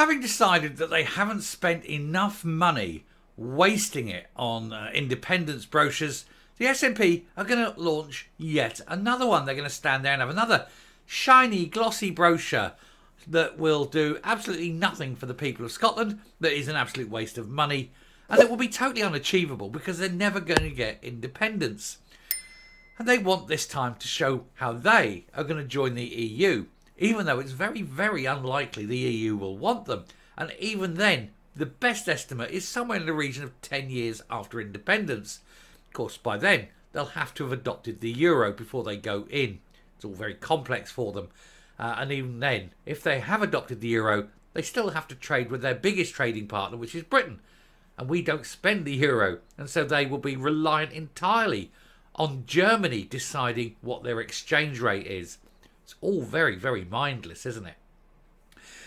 Having decided that they haven't spent enough money wasting it on independence brochures, the SNP are going to launch yet another one. They're going to stand there and have another shiny, glossy brochure that will do absolutely nothing for the people of Scotland, that is an absolute waste of money, and it will be totally unachievable because they're never going to get independence. And they want this time to show how they are going to join the EU, even though it's very, very unlikely the EU will want them. And even then, the best estimate is somewhere in the region of 10 years after independence. Of course, by then, they'll have to have adopted the euro before they go in. It's all very complex for them. And even then, if they have adopted the euro, they still have to trade with their biggest trading partner, which is Britain. And we don't spend the euro. And so they will be reliant entirely on Germany deciding what their exchange rate is. It's all very, very mindless, isn't it?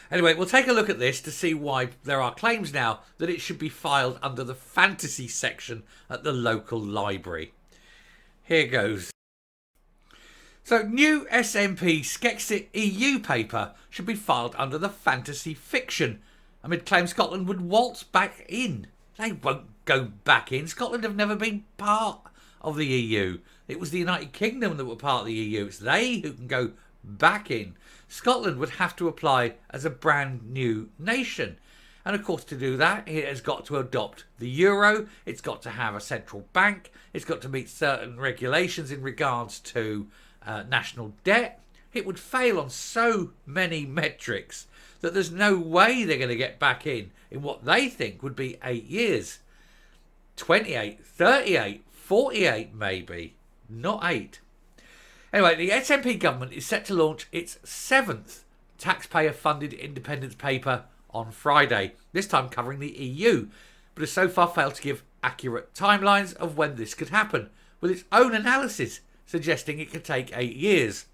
Anyway, we'll take a look at this to see why there are claims now that it should be filed under the fantasy section at the local library. Here goes. So, new SNP Scexit EU paper should be filed under the fantasy fiction, amid claims Scotland would waltz back in. They won't go back in. Scotland have never been part of the EU. It was the United Kingdom that were part of the EU. It's they who can go back in. Scotland would have to apply as a brand new nation. And of course, to do that, it has got to adopt the euro. It's got to have a central bank. It's got to meet certain regulations in regards to national debt. It would fail on so many metrics that there's no way they're going to get back in what they think would be 8 years. 28, 38, 48 maybe, not 8. Anyway, the SNP government is set to launch its 7th taxpayer-funded independence paper on Friday, this time covering the EU, but has so far failed to give accurate timelines of when this could happen, with its own analysis suggesting it could take 8 years.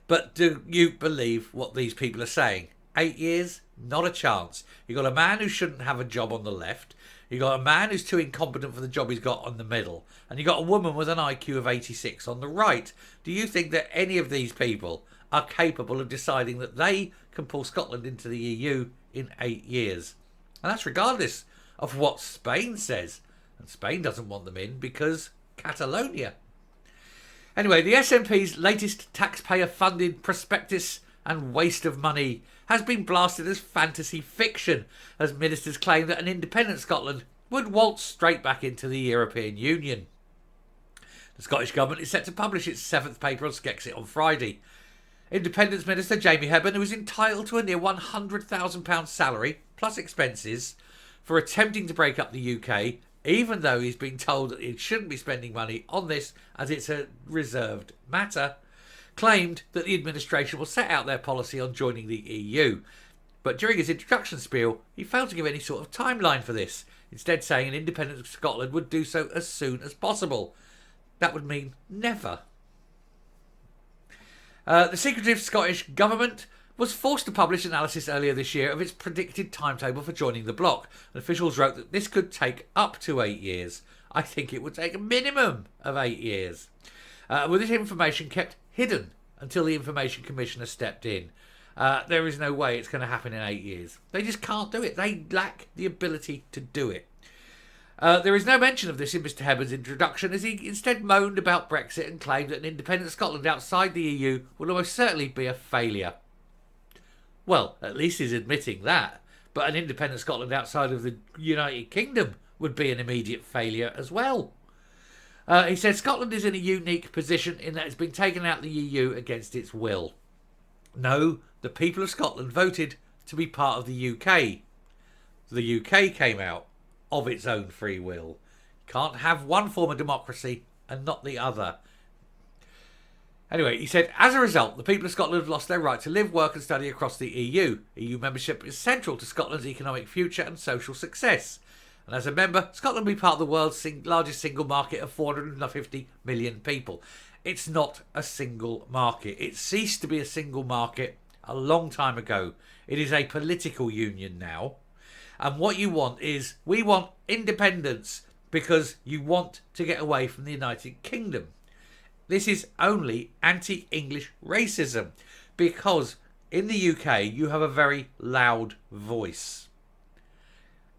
But do you believe what these people are saying? 8 years? Not a chance. You've got a man who shouldn't have a job on the left. You've got a man who's too incompetent for the job he's got on the middle. And you've got a woman with an IQ of 86 on the right. Do you think that any of these people are capable of deciding that they can pull Scotland into the EU in 8 years? And that's regardless of what Spain says. And Spain doesn't want them in because Catalonia. Anyway, the SNP's latest taxpayer-funded prospectus and waste of money has been blasted as fantasy fiction, as ministers claim that an independent Scotland would waltz straight back into the European Union. The Scottish Government is set to publish its 7th paper on Scexit on Friday. Independence Minister Jamie Hebburn, who is entitled to a near £100,000 salary, plus expenses, for attempting to break up the UK, even though he's been told that he shouldn't be spending money on this as it's a reserved matter, claimed that the administration will set out their policy on joining the EU. But during his introduction spiel, he failed to give any sort of timeline for this, instead saying an independent Scotland would do so as soon as possible. That would mean never. The secretive Scottish Government was forced to publish analysis earlier this year of its predicted timetable for joining the bloc. And officials wrote that this could take up to 8 years. I think it would take a minimum of 8 years. With this information kept hidden until the Information Commissioner stepped in. There is no way it's going to happen in 8 years. They just can't do it. They lack the ability to do it. There is no mention of this in Mr Hebburn's introduction, as he instead moaned about Brexit and claimed that an independent Scotland outside the EU would almost certainly be a failure. Well, at least he's admitting that. But an independent Scotland outside of the United Kingdom would be an immediate failure as well. He said Scotland is in a unique position in that it's been taken out of the EU against its will. No, the people of Scotland voted to be part of the UK. The UK came out of its own free will. Can't have one form of democracy and not the other. Anyway, he said, as a result, the people of Scotland have lost their right to live, work and study across the EU. EU membership is central to Scotland's economic future and social success. And as a member, Scotland will be part of the world's largest single market of 450 million people. It's not a single market. It ceased to be a single market a long time ago. It is a political union now. And what you want is, we want independence because you want to get away from the United Kingdom. This is only anti-English racism because in the UK, you have a very loud voice.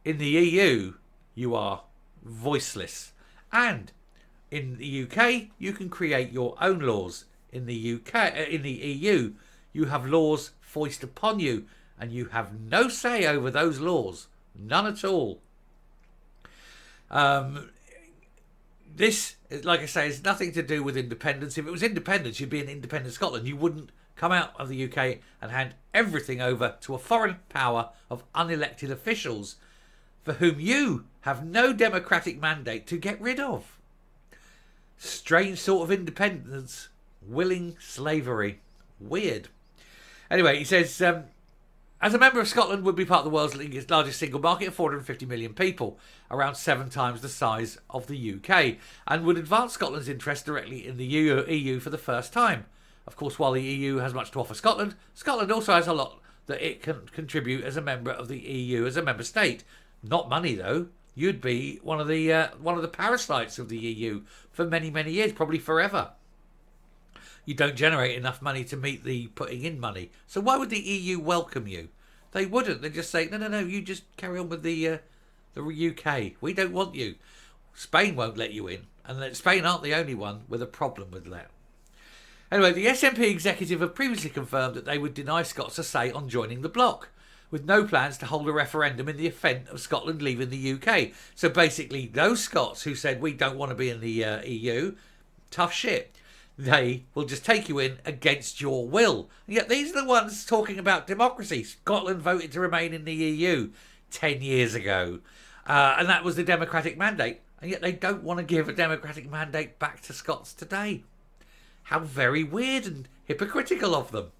In the EU, you are voiceless. And in the UK, you can create your own laws. In the in the EU, you have laws foisted upon you, and you have no say over those laws. None at all. This, like I say, has nothing to do with independence. If it was independence, you'd be in independent Scotland. You wouldn't come out of the UK and hand everything over to a foreign power of unelected officials for whom you have no democratic mandate to get rid of. Strange sort of independence, willing slavery. Weird. Anyway, he says, as a member of Scotland would be part of the world's largest single market of 450 million people, around 7 times the size of the UK, and would advance Scotland's interest directly in the EU for the first time. Of course, while the EU has much to offer Scotland, Scotland also has a lot that it can contribute as a member of the EU, as a member state. Not money, though. You'd be one of the parasites of the EU for many, many years, probably forever. You don't generate enough money to meet the putting in money. So why would the EU welcome you? They wouldn't. They'd just say, no, you just carry on with the UK. We don't want you. Spain won't let you in. And Spain aren't the only one with a problem with that. Anyway, the SNP executive have previously confirmed that they would deny Scots a say on joining the bloc, with no plans to hold a referendum in the event of Scotland leaving the UK. So basically, those Scots who said we don't want to be in the EU, tough shit. They will just take you in against your will. And yet these are the ones talking about democracy. Scotland voted to remain in the EU 10 years ago. And that was the democratic mandate. And yet they don't want to give a democratic mandate back to Scots today. How very weird and hypocritical of them.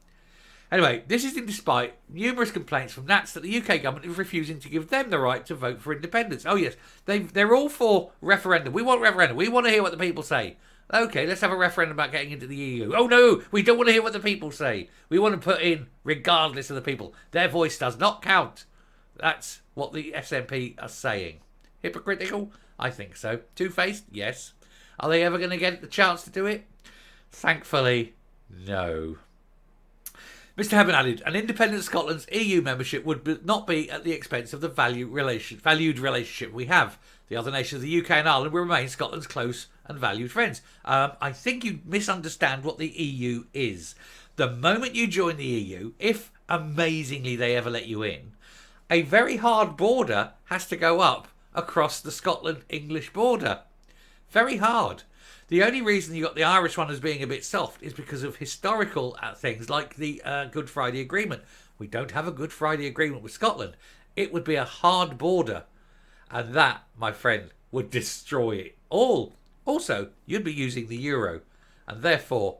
Anyway, this is despite numerous complaints from Nats that the UK government is refusing to give them the right to vote for independence. Oh yes, they're all for referendum. We want referendum. We want to hear what the people say. Okay, let's have a referendum about getting into the EU. Oh no, we don't want to hear what the people say. We want to put in regardless of the people. Their voice does not count. That's what the SNP are saying. Hypocritical? I think so. Two-faced? Yes. Are they ever going to get the chance to do it? Thankfully, no. Mr Hepburn added, an independent Scotland's EU membership would not be at the expense of the valued relationship we have. The other nations of the UK and Ireland will remain Scotland's close and valued friends. I think you misunderstand what the EU is. The moment you join the EU, if amazingly they ever let you in, a very hard border has to go up across the Scotland-English border. Very hard. The only reason you got the Irish one as being a bit soft is because of historical things like the Good Friday Agreement. We don't have a Good Friday Agreement with Scotland. It would be a hard border. And that, my friend, would destroy it all. Also, you'd be using the euro. And therefore,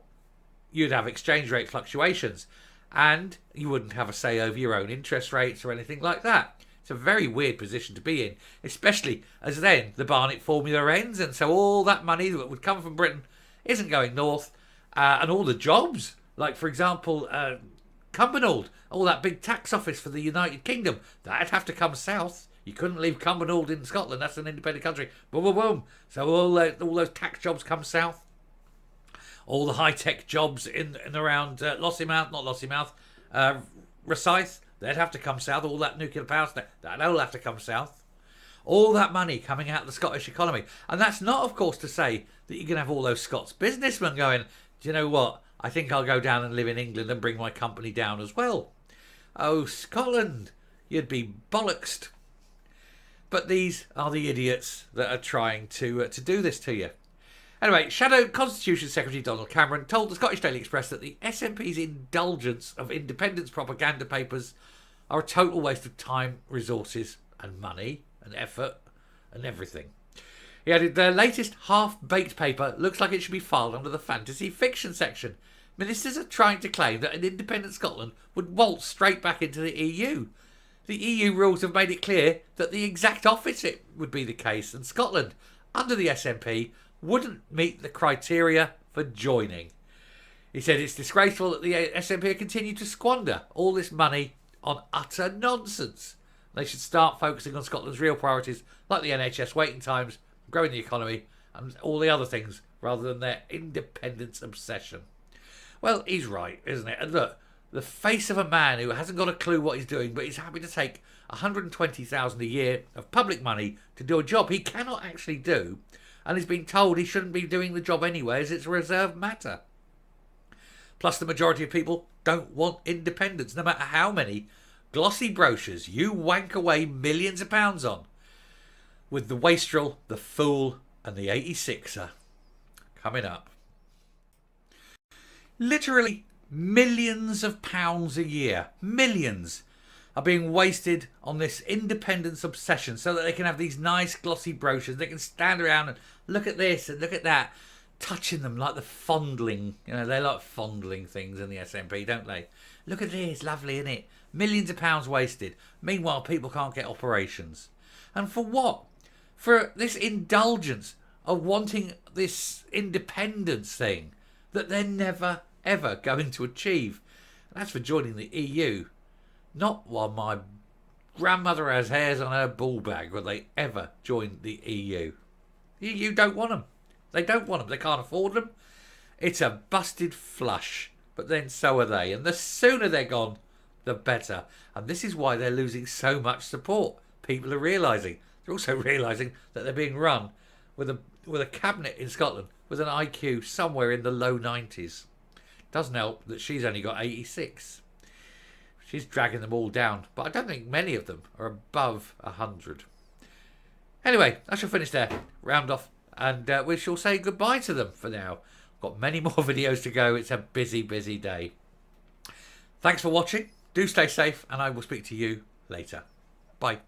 you'd have exchange rate fluctuations. And you wouldn't have a say over your own interest rates or anything like that. It's a very weird position to be in, especially as then the Barnett formula ends, and so all that money that would come from Britain isn't going north, and all the jobs, like for example, Cumbernauld, all that big tax office for the United Kingdom, that'd have to come south. You couldn't leave Cumbernauld in Scotland. That's an independent country. Boom, boom, boom. So all those tax jobs come south. All the high-tech jobs in and around Rosyth, they'd have to come south. All that nuclear power stuff, that'd all have to come south. All that money coming out of the Scottish economy. And that's not, of course, to say that you're going to have all those Scots businessmen going, do you know what? I think I'll go down and live in England and bring my company down as well. Oh, Scotland, you'd be bollocksed. But these are the idiots that are trying to do this to you. Anyway, Shadow Constitution Secretary Donald Cameron told the Scottish Daily Express that the SNP's indulgence of independence propaganda papers are a total waste of time, resources and money and effort and everything. He added, their latest half-baked paper looks like it should be filed under the fantasy fiction section. Ministers are trying to claim that an independent Scotland would waltz straight back into the EU. The EU rules have made it clear that the exact opposite would be the case, and Scotland, under the SNP, wouldn't meet the criteria for joining. He said it's disgraceful that the SNP continue to squander all this money on utter nonsense. They should start focusing on Scotland's real priorities, like the NHS waiting times, growing the economy, and all the other things, rather than their independence obsession. Well, he's right, isn't it? And look, the face of a man who hasn't got a clue what he's doing, but he's happy to take 120,000 a year of public money to do a job he cannot actually do, and he's been told he shouldn't be doing the job anyway as it's a reserved matter. Plus, the majority of people don't want independence, no matter how many glossy brochures you wank away millions of pounds on, with the wastrel, the fool, and the 86er coming up. Literally millions of pounds a year, millions, are being wasted on this independence obsession so that they can have these nice glossy brochures. They can stand around and look at this and look at that, touching them like the fondling. You know, they like fondling things in the SNP, don't they? Look at this, lovely, isn't it? Millions of pounds wasted. Meanwhile, people can't get operations. And for what? For this indulgence of wanting this independence thing that they're never, ever going to achieve. And that's for joining the EU. Not while my grandmother has hairs on her ball bag will they ever join the EU. The EU don't want them. They don't want them. They can't afford them. It's a busted flush. But then so are they. And the sooner they're gone, the better. And this is why they're losing so much support. People are realising. They're also realising that they're being run with a cabinet in Scotland with an IQ somewhere in the low 90s. Doesn't help that she's only got 86. She's dragging them all down, but I don't think many of them are above 100. Anyway, I shall finish there, round off, and we shall say goodbye to them for now. Got many more videos to go. It's a busy, busy day. Thanks for watching. Do stay safe, and I will speak to you later. Bye.